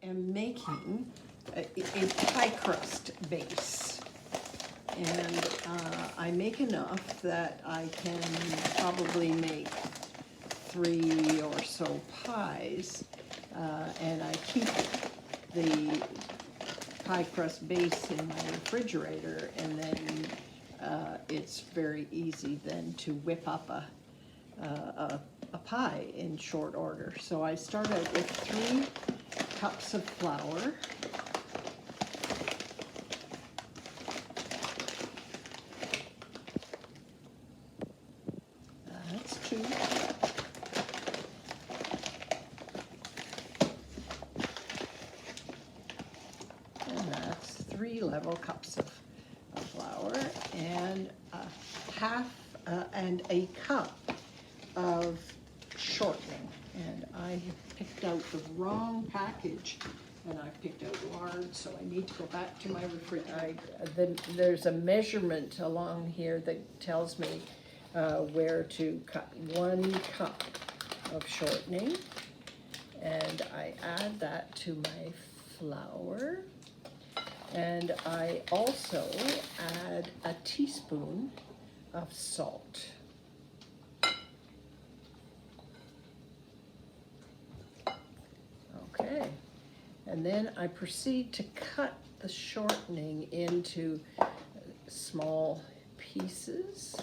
am making a pie crust base. And I make enough that I can probably make 3 or so pies. And I keep the pie crust base in my refrigerator, and then it's very easy then to whip up a pie in short order. So I start out with 3 cups of flour. That's 2. And that's 3 level cups of flour, and and a cup of shortening. And I picked out the wrong package, and I picked out lard, so I need to go back to my refrigerator. There's a measurement along here that tells me where to cut 1 cup of shortening, and I add that to my flour, and I also add a teaspoon of salt. Okay, and then I proceed to cut the shortening into small pieces,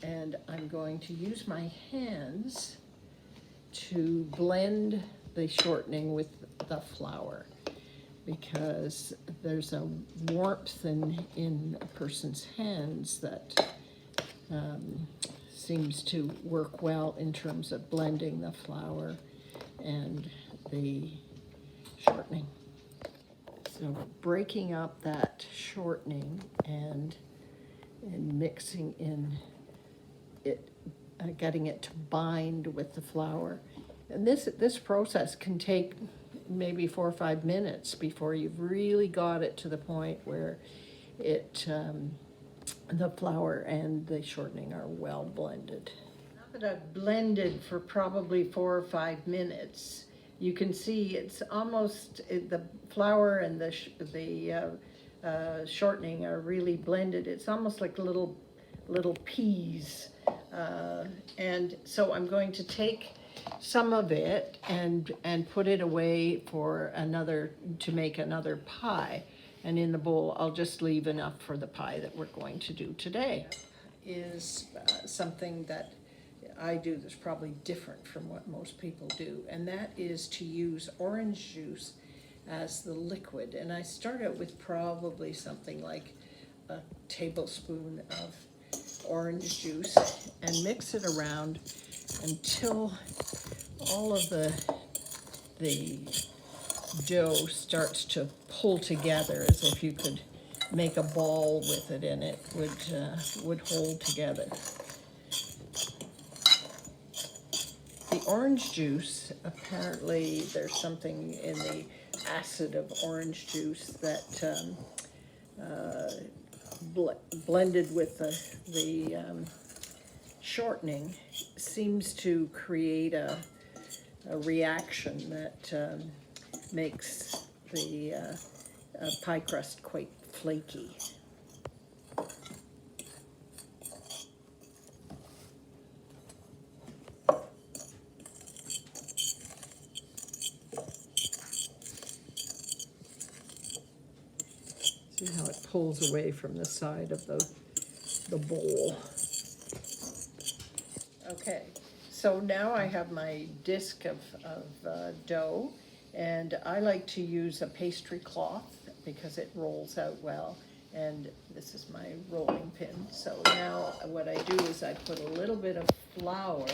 and I'm going to use my hands to blend the shortening with the flour, because there's a warmth in a person's hands that seems to work well in terms of blending the flour and the shortening. So breaking up that shortening and mixing in it, getting it to bind with the flour. And this process can take maybe 4 or 5 minutes before you've really got it to the point where the flour and the shortening are well blended. Now that I've blended for probably 4 or 5 minutes, you can see it's almost, the flour and the shortening are really blended. It's almost like little peas. And so I'm going to take some of it and put it away for to make another pie. And in the bowl, I'll just leave enough for the pie that we're going to do today. Is something that I do that's probably different from what most people do, and that is to use orange juice as the liquid. And I start out with probably something like a tablespoon of orange juice and mix it around until all of the dough starts to pull together, as if you could make a ball with it, and it would hold together. The orange juice, apparently there's something in the acid of orange juice that blended with the shortening seems to create a reaction that makes the pie crust quite flaky. See how it pulls away from the side of the bowl. Okay, so now I have my disc of dough, and I like to use a pastry cloth because it rolls out well, and this is my rolling pin. So now what I do is I put a little bit of flour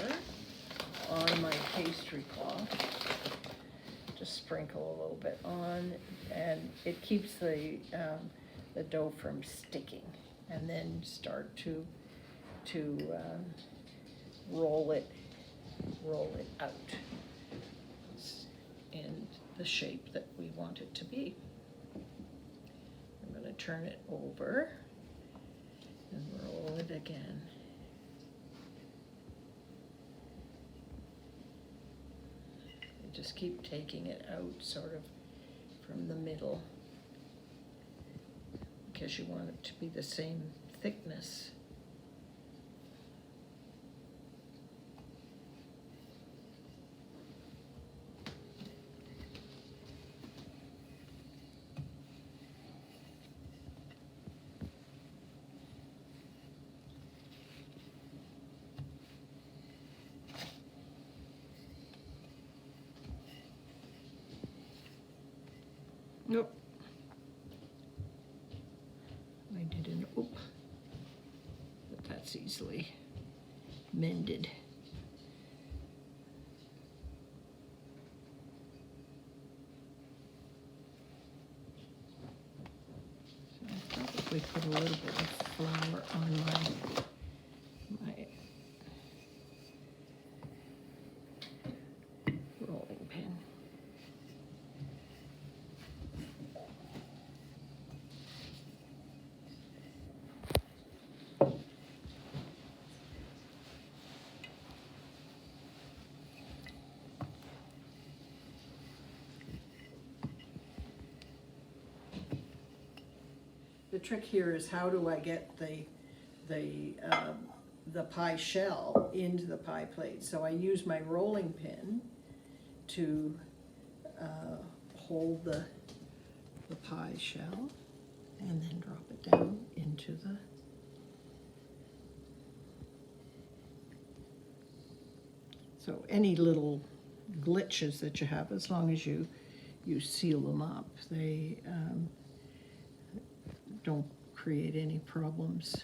on my pastry cloth, just sprinkle a little bit on, and it keeps the dough from sticking, and then start to roll it out in the shape that we want it to be. I'm going to turn it over and roll it again. just keep taking it out sort of from the middle, because you want it to be the same thickness. Nope. I did an oop, but that's easily mended. So I'll probably put a little bit of flour on my rolling pin. The trick here is, how do I get the pie shell into the pie plate? So I use my rolling pin to hold the pie shell and then drop it down into the So any little glitches that you have, as long as you seal them up, they don't create any problems.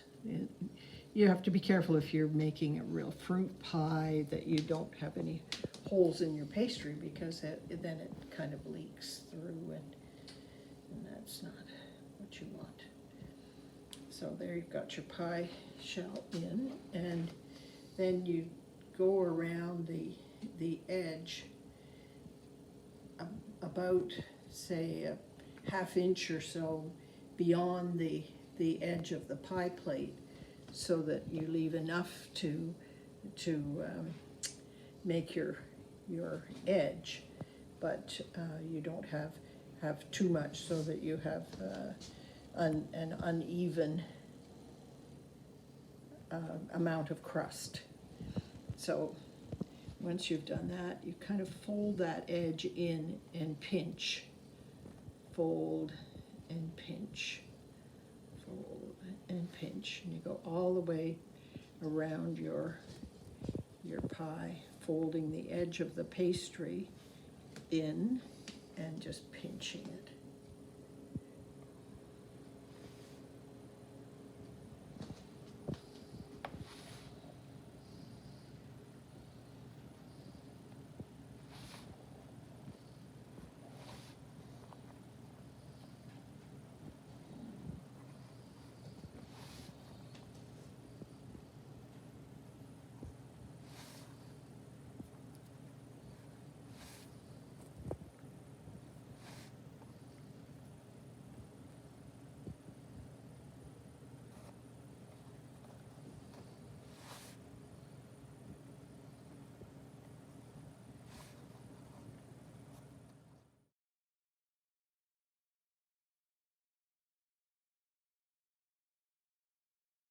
You have to be careful if you're making a real fruit pie that you don't have any holes in your pastry, because then it kind of leaks through, and that's not what you want. So there you've got your pie shell in, and then you go around the edge about, say, a ½ inch or so beyond the edge of the pie plate, so that you leave enough to make your edge, but you don't have too much, so that you have an uneven amount of crust. So once you've done that, you kind of fold that edge in and pinch, fold and pinch, fold and pinch, and you go all the way around your pie, folding the edge of the pastry in and just pinching it.